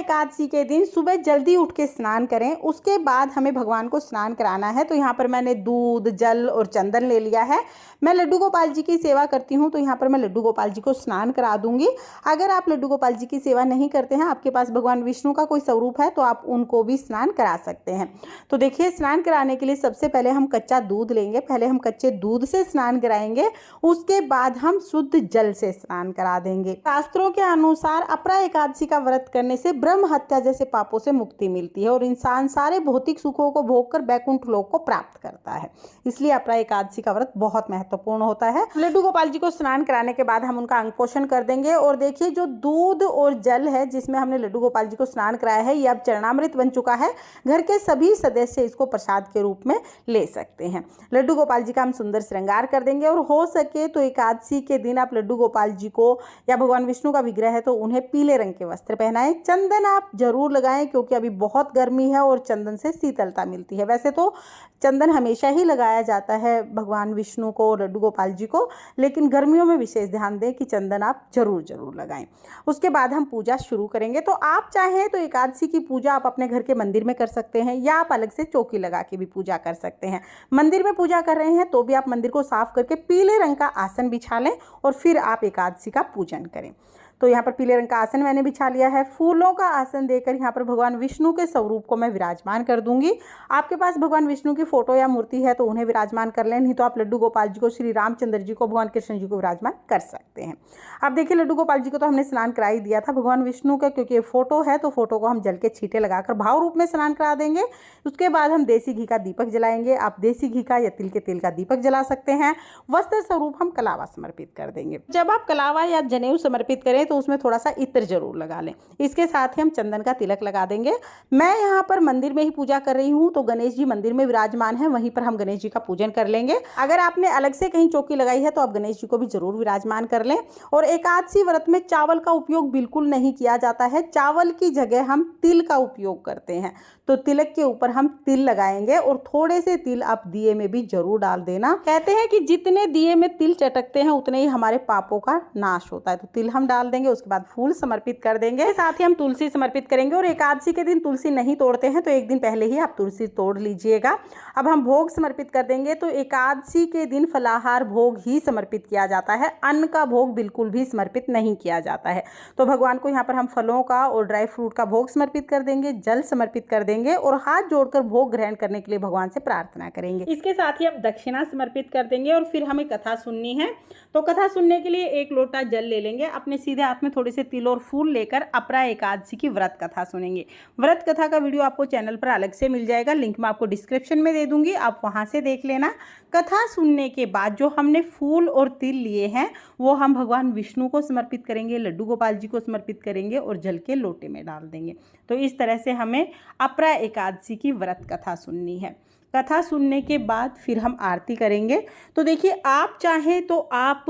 एकादशी के दिन सुबह जल्दी उठ के स्नान करें। उसके बाद हमें भगवान को स्नान कराना है। तो यहाँ पर मैंने दूध, जल और चंदन ले लिया है। मैं लड्डू गोपाल जी की सेवा करती हूँ, तो यहाँ पर मैं लड्डू गोपाल जी को स्नान करा दूंगी। अगर आप लड्डू गोपाल जी की सेवा नहीं करते हैं, आपके पास भगवान विष्णु का कोई स्वरूप है, तो आप उनको भी स्नान करा सकते हैं। तो देखिए, स्नान कराने के लिए सबसे पहले हम कच्चा दूध लेंगे। पहले हम कच्चे दूध से स्नान कराएंगे, उसके बाद हम शुद्ध जल से स्नान करा देंगे। शास्त्रों के अनुसार अपरा एकादशी का व्रत करने से ब्रह्म हत्या जैसे पापों से मुक्ति मिलती है और इंसान सारे भौतिक सुखों को भोगकर बैकुंठ लोक को प्राप्त करता है। इसलिए अपरा एकादशी का व्रत बहुत महत्वपूर्ण होता है। लड्डू गोपाल जी को स्नान कराने के बाद हम उनका अंग पोषण कर देंगे। और देखिए, जो दूध और जल है जिसमें हमने लड्डू गोपाल जी को स्नान कराया है, ये अब चरणामृत बन चुका है। घर के सभी सदस्य इसको प्रसाद के रूप में ले सकते हैं। लड्डू गोपाल जी का हम सुंदर श्रृंगार कर देंगे और हो सके तो एकादशी के दिन आप लड्डू गोपाल जी को या भगवान विष्णु का विग्रह है तो उन्हें पीले रंग के वस्त्र पहनाएं। चंदन आप जरूर लगाएं, क्योंकि अभी बहुत गर्मी है और चंदन से शीतलता मिलती है। वैसे तो चंदन हमेशा ही लगाया जाता है भगवान विष्णु को, लड्डू गोपाल जी को, लेकिन गर्मियों में विशेष ध्यान दें कि चंदन आप जरूर लगाएं। उसके बाद हम पूजा शुरू करेंगे। तो आप चाहें तो एकादशी की पूजा आप अपने घर के मंदिर में कर सकते हैं, या आप अलग से चौकी लगा के भी पूजा कर सकते हैं। मंदिर में पूजा कर रहे हैं तो भी आप मंदिर को साफ करके पीले रंग का आसन बिछा लें और फिर आप एकादशी का पूजन करें। तो यहाँ पर पीले रंग का आसन मैंने बिछा लिया है। फूलों का आसन देकर यहाँ पर भगवान विष्णु के स्वरूप को मैं विराजमान कर दूंगी। आपके पास भगवान विष्णु की फोटो या मूर्ति है तो उन्हें विराजमान कर लें, नहीं तो आप लड्डू गोपाल जी को, श्री रामचंद्र जी को, भगवान कृष्ण जी को विराजमान कर सकते हैं। अब देखिए, लड्डू गोपाल जी को तो हमने स्नान करा ही दिया था। भगवान विष्णु का क्योंकि फोटो है तो फोटो को हम जल के छींटे लगाकर भाव रूप में स्नान करा देंगे। उसके बाद हम देसी घी का दीपक जलाएंगे। आप देसी घी का या तिल के तेल का दीपक जला सकते हैं। वस्त्र स्वरूप हम कलावा समर्पित कर देंगे। जब आप कलावा या जनेऊ समर्पित करें तो उसमें थोड़ा सा इत्र जरूर लगा लें। इसके साथ ही हम चंदन का तिलक लगा देंगे। मैं यहाँ पर मंदिर में ही पूजा कर रही हूँ, तो गणेश जी मंदिर में विराजमान है, वहीं पर हम गणेश जी का पूजन कर लेंगे। अगर आपने अलग से कहीं चौकी लगाई है तो आप गणेश जी को भी जरूर विराजमान कर लें। और एकादशी व्रत में चावल का उपयोग बिल्कुल नहीं किया जाता है। चावल की जगह हम तिल का उपयोग करते हैं। तो तिलक के ऊपर हम तिल लगाएंगे और थोड़े से तिल आप दिए में भी जरूर डाल देना। कहते हैं कि जितने दिए में तिल चटकते हैं उतने ही हमारे पापों का नाश होता है। तो तिल हम डाल देंगे। उसके बाद फूल समर्पित कर देंगे। साथ ही हम तुलसी समर्पित करेंगे। और एकादशी के दिन तुलसी नहीं तोड़ते हैं तो एक दिन पहले ही आप तुलसी तोड़ लीजिएगा। अब हम भोग समर्पित कर देंगे। तो एकादशी के दिन फलाहार भोग ही समर्पित किया जाता है, अन्न का भोग बिल्कुल भी समर्पित नहीं किया जाता है। तो भगवान को यहाँ पर हम फलों का और ड्राई फ्रूट का भोग समर्पित कर देंगे, जल समर्पित कर देंगे और हाथ जोड़कर भोग ग्रहण करने के लिए भगवान से प्रार्थना करेंगे। इसके साथ ही हम दक्षिणा समर्पित कर देंगे और फिर हमें कथा सुननी है। तो कथा सुनने के लिए एक लोटा जल ले लेंगे। अपने सीधे हाथ में थोड़े से तिल और फूल लेकर अपरा एकादशी की व्रत कथा सुनेंगे। व्रत कथा का वीडियो आपको चैनल पर अलग से मिल जाएगा, लिंक मैं आपको डिस्क्रिप्शन में दे दूंगी, आप वहां से देख लेना। कथा सुनने के बाद जो हमने फूल और तिल लिए हैं वो हम भगवान विष्णु को समर्पित करेंगे, लड्डू गोपाल जी को समर्पित करेंगे और जल के लोटे में डाल देंगे। तो इस तरह से हमें अपरा एकादशी की व्रत कथा सुननी है। कथा सुनने के बाद फिर हम आरती करेंगे। तो देखिए, आप चाहें तो आप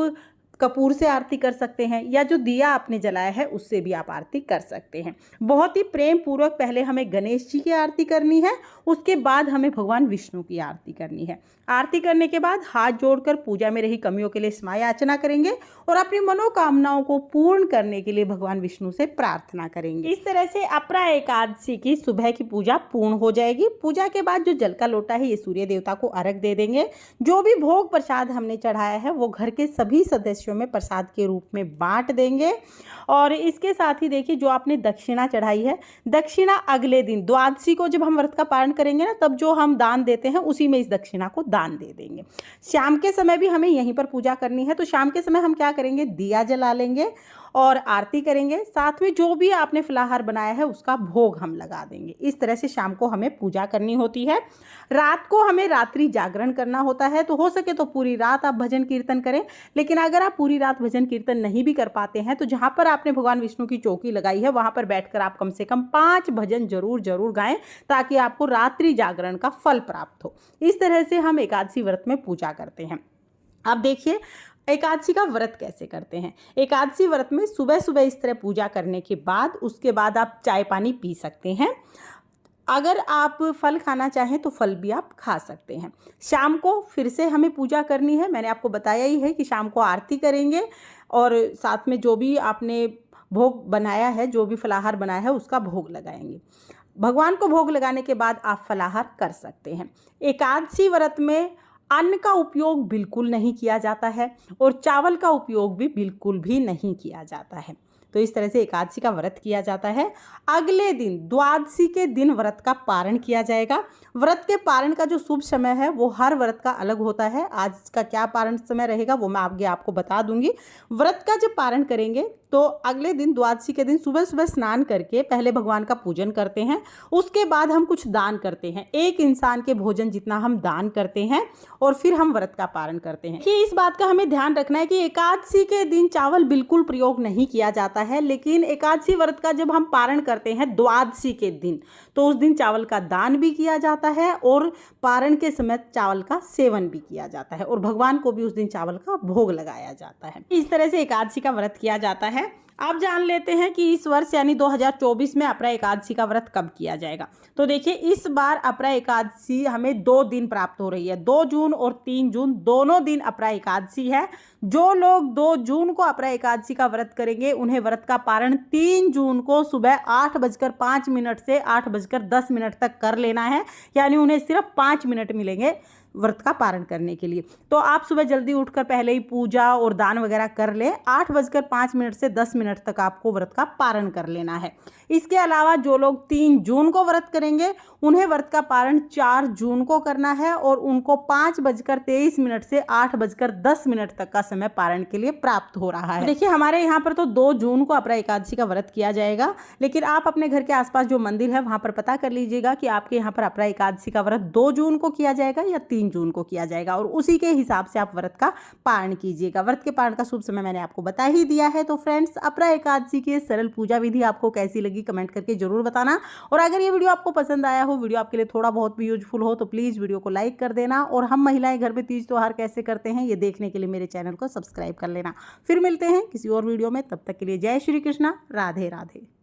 कपूर से आरती कर सकते हैं या जो दिया आपने जलाया है उससे भी आप आरती कर सकते हैं। बहुत ही प्रेम पूर्वक पहले हमें गणेश जी की आरती करनी है, उसके बाद हमें भगवान विष्णु की आरती करनी है। आरती करने के बाद हाथ जोड़कर पूजा में रही कमियों के लिए क्षमा याचना करेंगे और अपनी मनोकामनाओं को पूर्ण करने के लिए भगवान विष्णु से प्रार्थना करेंगे। इस तरह से अपरा एकादशी की सुबह की पूजा पूर्ण हो जाएगी। पूजा के बाद जो जल का लोटा है ये सूर्य देवता को अर्घ दे देंगे। जो भी भोग प्रसाद हमने चढ़ाया है वो घर के सभी सदस्यों में प्रसाद के रूप में बांट देंगे। और इसके साथ ही देखिए, जो आपने दक्षिणा चढ़ाई है, दक्षिणा अगले दिन द्वादशी को जब हम व्रत का पारण करेंगे ना, तब जो हम दान देते हैं उसी में इस दक्षिणा को दान दे देंगे। शाम के समय भी हमें यहीं पर पूजा करनी है। तो शाम के समय हम क्या करेंगे, दिया जला लेंगे और आरती करेंगे। साथ में जो भी आपने फलाहार बनाया है उसका भोग हम लगा देंगे। इस तरह से शाम को हमें पूजा करनी होती है। रात को हमें रात्रि जागरण करना होता है। तो हो सके तो पूरी रात आप भजन कीर्तन करें, लेकिन अगर आप पूरी रात भजन कीर्तन नहीं भी कर पाते हैं तो जहाँ पर आपने भगवान विष्णु की चौकी लगाई है वहाँ पर बैठकर आप कम से कम 5 भजन जरूर गाएं, ताकि आपको रात्रि जागरण का फल प्राप्त हो। इस तरह से हम एकादशी व्रत में पूजा करते हैं। अब देखिए, एकादशी का व्रत कैसे करते हैं। एकादशी व्रत में सुबह सुबह इस तरह पूजा करने के बाद उसके बाद आप चाय पानी पी सकते हैं। अगर आप फल खाना चाहें तो फल भी आप खा सकते हैं। शाम को फिर से हमें पूजा करनी है। मैंने आपको बताया ही है कि शाम को आरती करेंगे और साथ में जो भी आपने भोग बनाया है, जो भी फलाहार बनाया है उसका भोग लगाएंगे। भगवान को भोग लगाने के बाद आप फलाहार कर सकते हैं। एकादशी व्रत में अन्न का उपयोग बिल्कुल नहीं किया जाता है और चावल का उपयोग भी बिल्कुल भी नहीं किया जाता है। तो इस तरह से एकादशी का व्रत किया जाता है। अगले दिन द्वादशी के दिन व्रत का पारण किया जाएगा। व्रत के पारण का जो शुभ समय है वो हर व्रत का अलग होता है। आज का क्या पारण समय रहेगा वो मैं आगे आपको बता दूंगी। व्रत का जब पारण करेंगे तो अगले दिन द्वादशी के दिन सुबह सुबह स्नान करके पहले भगवान का पूजन करते हैं, उसके बाद हम कुछ दान करते हैं। एक इंसान के भोजन जितना हम दान करते हैं और फिर हम व्रत का पारण करते हैं। कि इस बात का हमें ध्यान रखना है कि एकादशी के दिन चावल बिल्कुल प्रयोग नहीं किया जाता है, लेकिन एकादशी व्रत का जब हम पारण करते हैं द्वादशी के दिन तो उस दिन चावल का दान भी किया जाता है और पारण के समय चावल का सेवन भी किया जाता है और भगवान को भी उस दिन चावल का भोग लगाया जाता है। इस तरह से एकादशी का व्रत किया जाता है। आप जान लेते हैं कि इस वर्ष यानी 2024 में अपरा एकादशी का व्रत कब किया जाएगा। तो देखिए, इस बार अपरा एकादशी हमें 2 दिन प्राप्त हो रही है। 2 जून और 3 जून दोनों दिन अपरा एकादशी है। जो लोग 2 जून को अपरा एकादशी का व्रत करेंगे उन्हें व्रत का पारण 3 जून को सुबह 8:05 से 8:10 तक कर लेना है, यानी उन्हें सिर्फ 5 मिनट मिलेंगे व्रत का पारण करने के लिए। तो आप सुबह जल्दी उठकर पहले ही पूजा और दान वगैरह कर लें। 8:05 से 10 मिनट तक आपको व्रत का पारण कर लेना है। इसके अलावा जो लोग 3 जून को व्रत करेंगे उन्हें व्रत का पारण 4 जून को करना है और उनको 5:23 से 8:10 तक का समय पारण के लिए प्राप्त हो रहा है। देखिए, हमारे यहाँ पर तो 2 जून को अपरा एकादशी का व्रत किया जाएगा, लेकिन आप अपने घर के आसपास जो मंदिर है वहाँ पर पता कर लीजिएगा कि आपके यहाँ पर अपरा एकादशी का व्रत 2 जून को किया जाएगा या 3 जून को किया जाएगा, और उसी के हिसाब से आप व्रत का पारण कीजिएगा। व्रत के पारण का शुभ समय मैंने आपको बता ही दिया है। तो फ्रेंड्स, अपरा एकादशी की सरल पूजा विधि आपको कैसी लगी कमेंट करके जरूर बताना, और अगर ये वीडियो आपको पसंद आया हो, वीडियो आपके लिए थोड़ा बहुत भी यूजफुल हो, तो प्लीज़ वीडियो को लाइक कर देना, और हम महिलाएं घर में तीज त्योहार कैसे करते हैं ये देखने के लिए मेरे चैनल को सब्सक्राइब कर लेना। फिर मिलते हैं किसी और वीडियो में, तब तक के लिए जय श्री कृष्णा, राधे राधे।